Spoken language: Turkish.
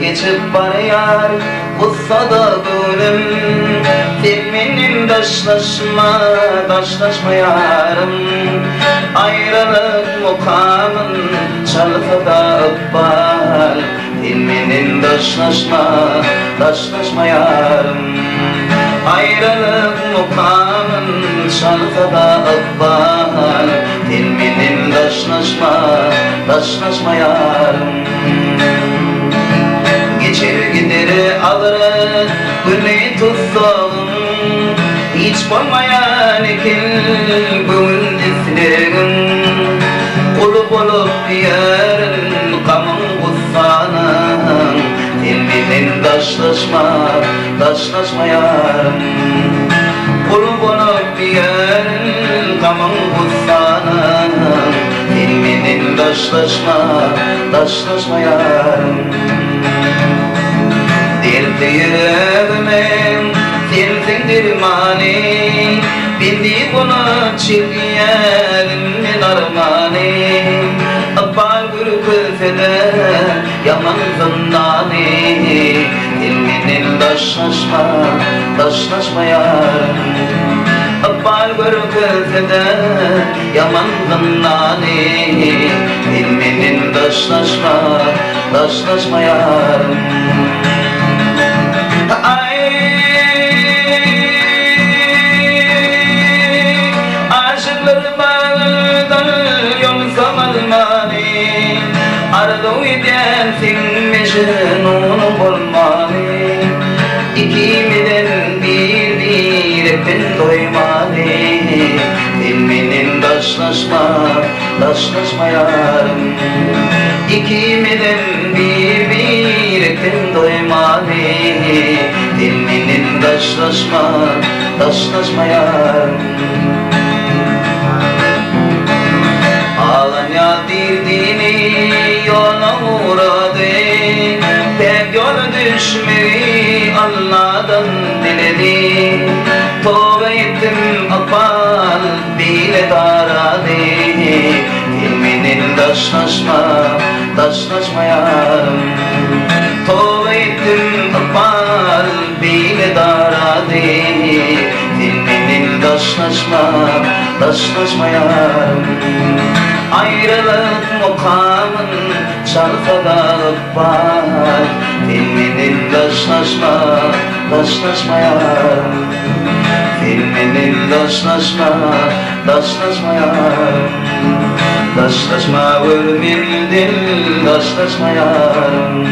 geçip barıyar Kutsa da gönlüm filminin daşlaşma yarım Ayrılık mukamın çalsa da ıkbal filminin daşlaşma yarım Ayrılık mukamın çalsa da ıkbal filminin daşlaşma yarım Geçir gideri alır gülü tutsam Hiç bulmayan ikil gül islegin Kulup olup yerin kamın kutsanın filminin daşlaşma yarım Kulup olup yerin kamın kutsanın filminin daşlaşma yarım Dertli yüreğimin sensindir mani Bindi bunu çirkiyelimin armani Abbal gürkülsede yaman zındani Filminin daşlaşma yarım Abbal gürkülsede yaman zındani Filminin daşlaşma yarım Arzu edersin mecnun olmalı İkimizden bir hepin doymalı Filminin daşlaşma yarım İkimizden bir hepin doymalı Filminin daşlaşma yarım Alanya dirdiğini yola uğradı Pek yol düşmeyi Allah'tan diledi Tövbe ettim akbal bile daradı Filminin daşlaşma yarım Tövbe ettim akbal bile daradı Filminin daşlaşma yarım Ayrılık mukamın çalsa da ıkbal Filminin daşlaşma yarım Filminin daşlaşma yarım Daşlaşma ölümün dil daşlaşma yarım